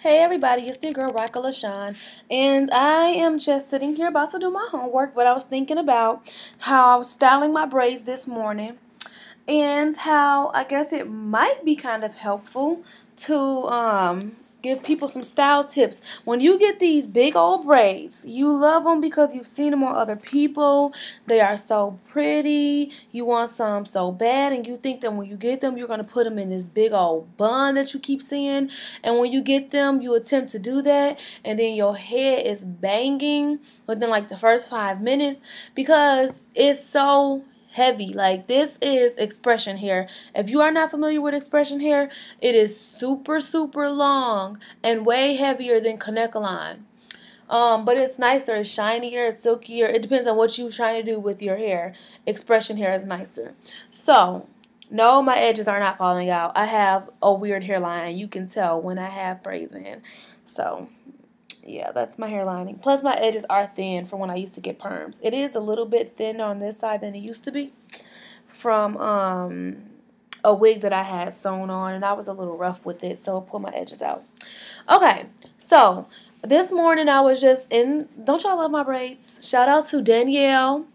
Hey everybody, it's your girl Rocka LaShawn, and I am just sitting here about to do my homework, but I was thinking about how I was styling my braids this morning and how I guess it might be kind of helpful to give people some style tips. When you get these big old braids, you love them because you've seen them on other people. They are so pretty. You want some so bad, and you think that when you get them, you're going to put them in this big old bun that you keep seeing. And when you get them, you attempt to do that, and then your head is banging within like the first 5 minutes because it's so heavy. Like, this is expression hair. If you are not familiar with expression hair, it is super long and way heavier than Kanekalon. But it's nicer, it's shinier, it's silkier. It depends on what you're trying to do with your hair. Expression hair is nicer. So no, my edges are not falling out. I have a weird hairline. You can tell when I have braids in. So yeah, that's my hairlining. Plus, my edges are thin from when I used to get perms. It is a little bit thin on this side than it used to be from a wig that I had sewn on, and I was a little rough with it, so I pulled my edges out. Okay, so this morning I was just in. Don't y'all love my braids? Shout out to Danielle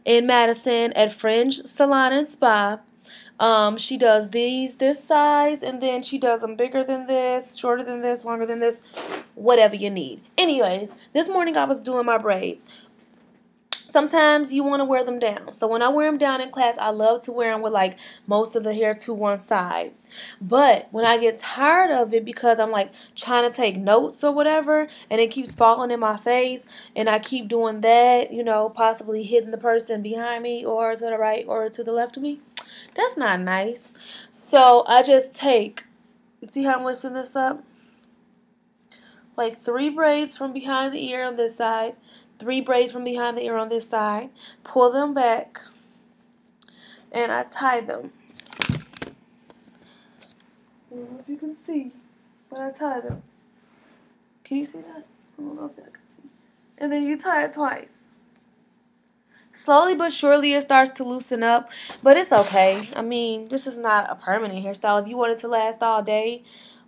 in Madison at Fringe Salon and Spa. She does this size, and then she does them bigger than this, shorter than this, longer than this, whatever you need. Anyways, this morning I was doing my braids. Sometimes you want to wear them down. So when I wear them down in class, I love to wear them with like most of the hair to one side. But when I get tired of it because I'm like trying to take notes or whatever, and it keeps falling in my face, and I keep doing that, possibly hitting the person behind me or to the right or to the left of me, that's not nice. So I just take, see how I'm lifting this up? Like 3 braids from behind the ear on this side, 3 braids from behind the ear on this side, pull them back, and I tie them. I don't know if you can see, but I tie them. Can you see that? I don't know if I can see. And then you tie it twice. Slowly but surely it starts to loosen up, but it's okay. I mean, this is not a permanent hairstyle. If you want it to last all day,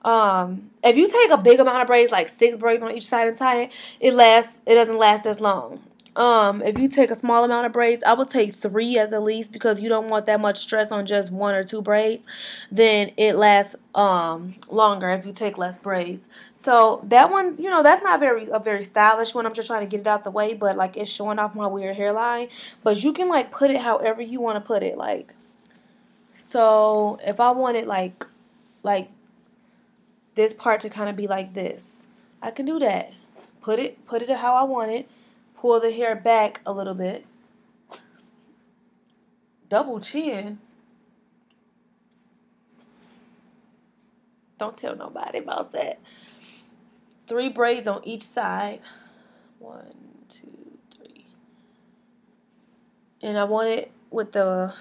if you take a big amount of braids, like 6 braids on each side and tie it, it doesn't last as long. If you take a small amount of braids, I would take 3 at the least because you don't want that much stress on just 1 or 2 braids. Then it lasts longer if you take less braids. So that one, that's not a very stylish one. I'm just trying to get it out the way, but like it's showing off my weird hairline. But you can like put it however you want to put it. Like, so if I want it like this part to kind of be like this, I can do that. Put it how I want it. Pull the hair back a little bit. Double chin. Don't tell nobody about that. 3 braids on each side. 1, 2, 3. And I want it with the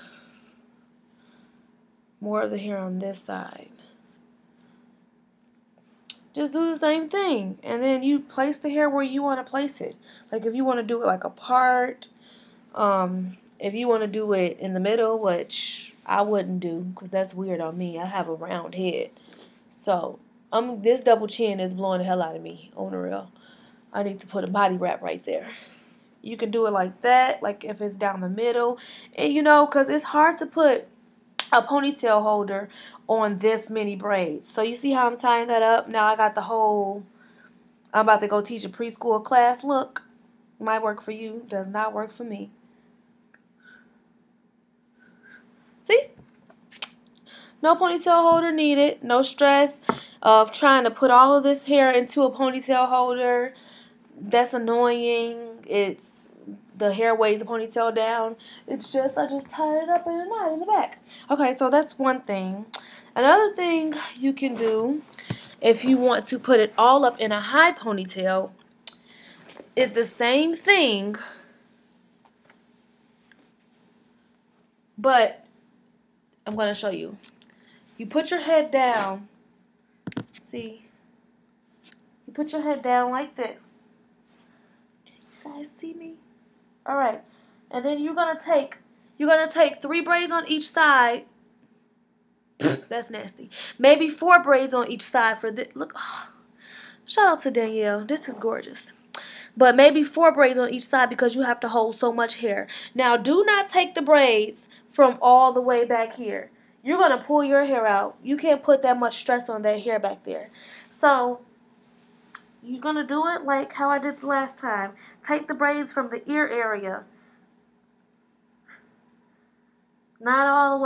more of the hair on this side. Just do the same thing, and then you place the hair where you want to place it. Like if you want to do it like apart, if you want to do it in the middle, which I wouldn't do because that's weird on me. I have a round head, so this double chin is blowing the hell out of me on the real. I need to put a body wrap right there. You can do it like that, like if it's down the middle, and because it's hard to put a ponytail holder on this many braids. So you see how I'm tying that up? Now I got the whole, I'm about to go teach a preschool class look. Might work for you, does not work for me. See? No ponytail holder needed. No stress of trying to put all of this hair into a ponytail holder. That's annoying. The hair weighs the ponytail down. It's just, I just tied it up in a knot in the back. Okay, so that's one thing. Another thing you can do if you want to put it all up in a high ponytail is the same thing, but I'm going to show you. You put your head down. See? You put your head down like this. You guys see me? All right, and then you're gonna take 3 braids on each side. That's nasty. Maybe 4 braids on each side for this. Look, oh, Shout out to Danielle. This is gorgeous. But maybe 4 braids on each side because you have to hold so much hair. Now, do not take the braids from all the way back here. You're going to pull your hair out. You can't put that much stress on that hair back there. So, you're going to do it like how I did the last time. Take the braids from the ear area. Not all the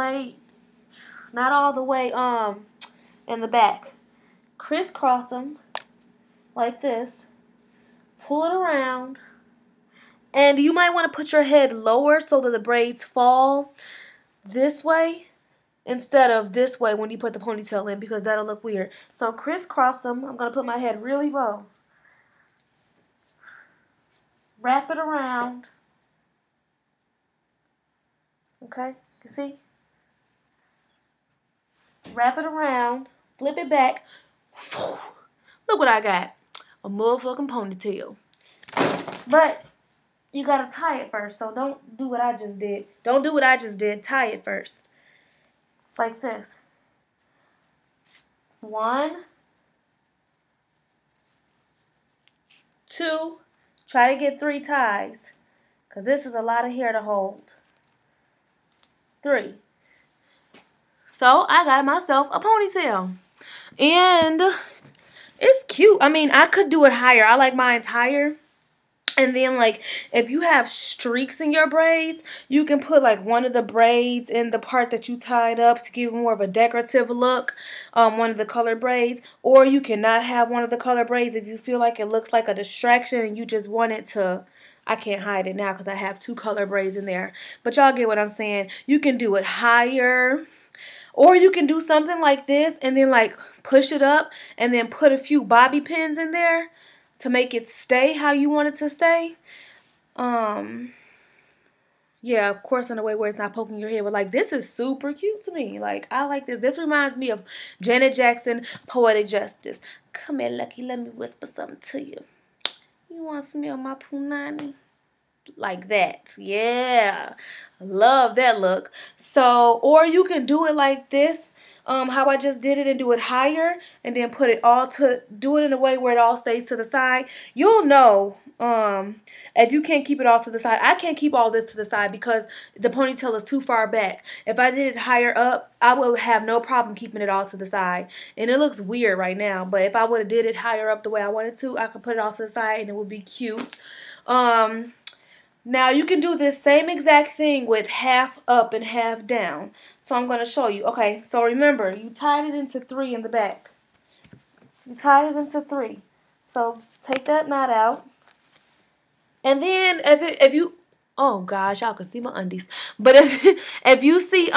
way in the back. Crisscross them like this. Pull it around. And you might want to put your head lower so that the braids fall this way instead of this way when you put the ponytail in, because that'll look weird. So crisscross them. I'm going to put my head really low. Wrap it around. Okay, you see? Wrap it around. Flip it back. Look what I got. A motherfucking ponytail. But you got to tie it first, so don't do what I just did. Don't do what I just did. Tie it first. Like this. 1, 2. Try to get 3 ties, because this is a lot of hair to hold. 3. So I got myself a ponytail. And it's cute. I mean, I could do it higher. I like mine higher. And then, like, if you have streaks in your braids, you can put, like, one of the braids in the part that you tied up to give more of a decorative look, one of the colored braids. Or you cannot have one of the colored braids if you feel like it looks like a distraction and you just want it to... I can't hide it now because I have 2 color braids in there. But y'all get what I'm saying. You can do it higher. Or you can do something like this and then, like, push it up and then put a few bobby pins in there to make it stay how you want it to stay. Yeah, of course, in a way where it's not poking your head. But, like, this is super cute to me. Like, I like this. This reminds me of Janet Jackson, Poetic Justice. Come here, Lucky. Let me whisper something to you. You want to smell my punani? Like that. Yeah. Love that look. So, or you can do it like this. How I just did it, and do it higher and then put it all to, do it in a way where it all stays to the side. You'll know if you can't keep it all to the side. I can't keep all this to the side because the ponytail is too far back. If I did it higher up, I would have no problem keeping it all to the side. And it looks weird right now, but if I would have did it higher up the way I wanted to, I could put it all to the side and it would be cute. Now you can do this same exact thing with half up and half down. So I'm going to show you. Okay, so remember, you tied it into 3 in the back. You tied it into 3. So take that knot out. And then if you, oh gosh, y'all can see my undies. But if you see,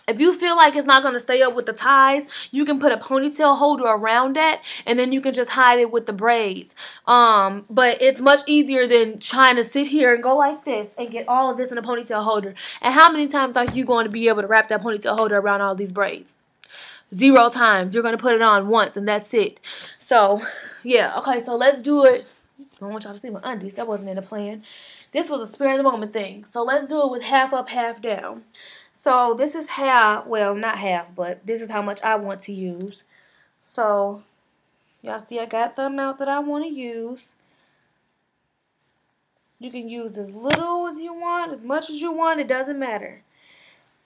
if you feel like it's not going to stay up with the ties, you can put a ponytail holder around that, and then you can just hide it with the braids. But it's much easier than trying to sit here and go like this and get all of this in a ponytail holder. And how many times are you going to be able to wrap that ponytail holder around all these braids? 0 times. You're going to put it on once, and that's it. So, yeah. Okay, so let's do it. I don't want y'all to see my undies. That wasn't in the plan. This was a spare of the moment thing. So let's do it with half up, half down. So this is half, well, not half, but this is how much I want to use. So y'all see I got the amount that I want to use. You can use as little as you want, as much as you want. It doesn't matter.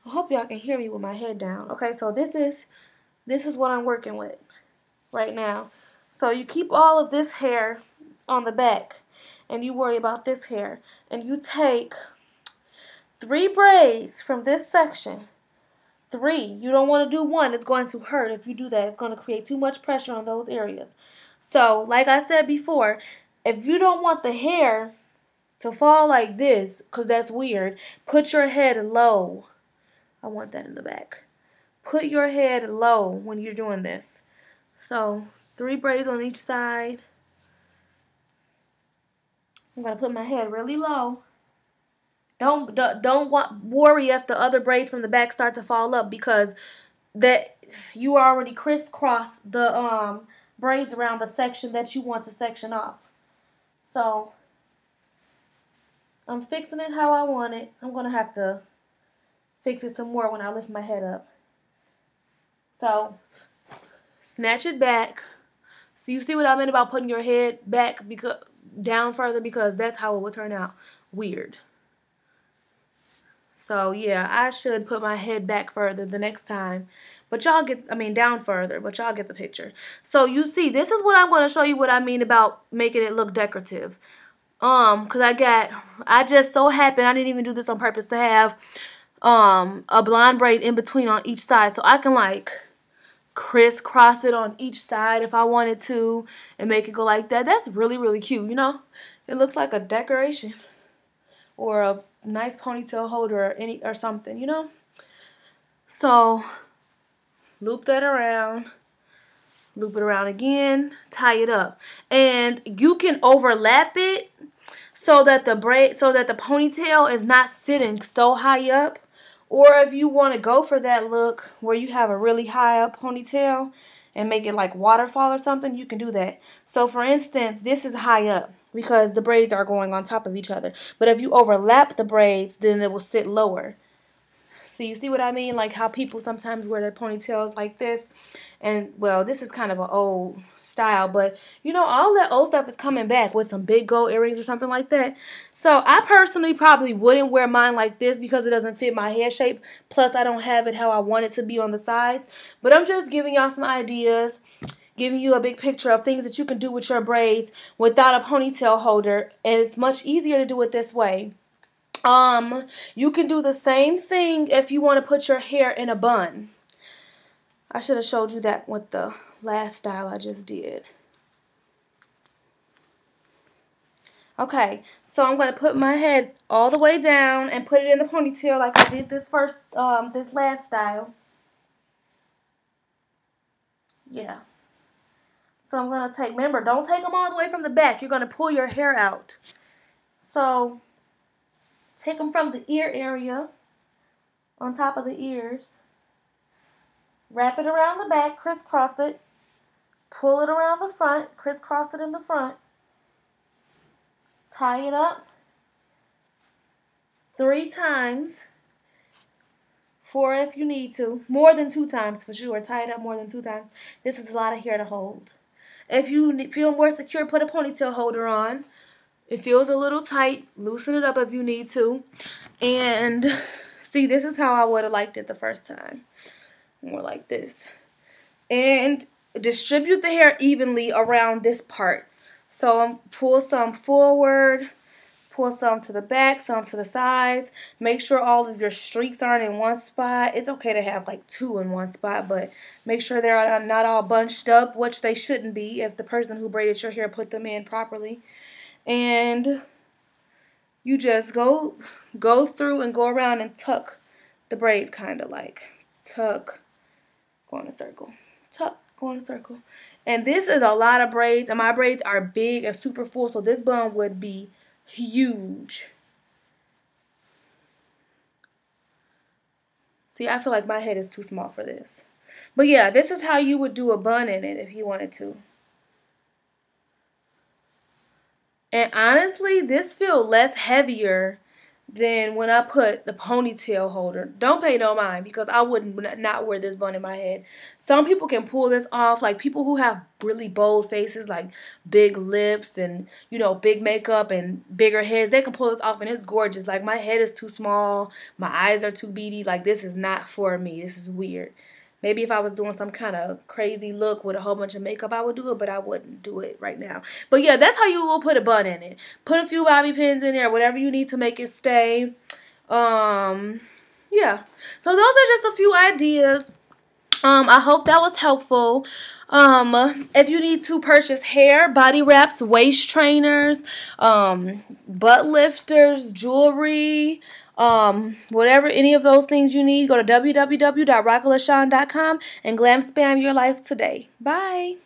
I hope y'all can hear me with my head down. Okay, so this is what I'm working with right now. So you keep all of this hair on the back, and you worry about this hair. And you take 3 braids from this section. 3. You don't want to do 1. It's going to hurt if you do that. It's going to create too much pressure on those areas. So, like I said before, if you don't want the hair to fall like this, because that's weird, put your head low. I want that in the back. Put your head low when you're doing this. So, 3 braids on each side. I'm going to put my head really low. Don't worry if the other braids from the back start to fall up, because that you already crisscross the braids around the section that you want to section off. So I'm fixing it how I want it. I'm going to have to fix it some more when I lift my head up. So snatch it back, So you see what I meant about putting your head back down further, because that's how it would turn out weird. So yeah, I should put my head back further the next time. But y'all get, I mean down further, but y'all get the picture. So you see, this is what I'm going to show you what I mean about making it look decorative. Cause I just so happened, I didn't even do this on purpose, to have a blonde braid in between on each side, so I can like crisscross it on each side if I wanted to and make it go like that. That's really, really cute, you know? It looks like a decoration or a nice ponytail holder or something, you know? So loop that around, loop it around again, tie it up. And you can overlap it so that the ponytail is not sitting so high up. Or if you want to go for that look where you have a really high up ponytail and make it like waterfall or something, you can do that. So for instance, this is high up because the braids are going on top of each other. But if you overlap the braids, then it will sit lower. So you see what I mean? Like how people sometimes wear their ponytails like this. And, well, this is kind of an old style. But, you know, all that old stuff is coming back with some big gold earrings or something like that. So I personally probably wouldn't wear mine like this because it doesn't fit my head shape. Plus, I don't have it how I want it to be on the sides. But I'm just giving y'all some ideas, giving you a big picture of things that you can do with your braids without a ponytail holder. And it's much easier to do it this way. You can do the same thing if you want to put your hair in a bun. I should have showed you that with the last style I just did. Okay, so I'm going to put my head all the way down and put it in the ponytail like I did this last style. Yeah. So I'm going to remember, don't take them all the way from the back. You're going to pull your hair out. So take them from the ear area, on top of the ears. Wrap it around the back, crisscross it. Pull it around the front, crisscross it in the front. Tie it up 3 times. 4 if you need to. More than 2 times for sure. Tie it up more than 2 times. This is a lot of hair to hold. If you feel more secure, put a ponytail holder on. It feels a little tight. Loosen it up if you need to. And see, this is how I would have liked it the first time. More like this. And distribute the hair evenly around this part. So pull some forward, pull some to the back, some to the sides. Make sure all of your streaks aren't in one spot. It's okay to have like 2 in one spot, but make sure they're not all bunched up, which they shouldn't be if the person who braided your hair put them in properly. And you just go through and go around and tuck the braids, kind of like tuck, go in a circle, tuck, go in a circle. And this is a lot of braids, and my braids are big and super full, so this bun would be huge. See, I feel like my head is too small for this. But yeah, this is how you would do a bun in it if you wanted to. And honestly, this feels less heavier than when I put the ponytail holder. Don't pay no mind, because I would not wear this bun in my head. Some people can pull this off, like people who have really bold faces, like big lips and, you know, big makeup and bigger heads. They can pull this off and it's gorgeous. Like my head is too small. My eyes are too beady. Like this is not for me. This is weird. Maybe if I was doing some kind of crazy look with a whole bunch of makeup, I would do it, but I wouldn't do it right now. But yeah, that's how you will put a bun in it. Put a few bobby pins in there, whatever you need to make it stay. Yeah. So those are just a few ideas. I hope that was helpful. If you need to purchase hair, body wraps, waist trainers, butt lifters, jewelry, whatever, any of those things you need, go to www.rockalashawn.com and glam spam your life today. Bye.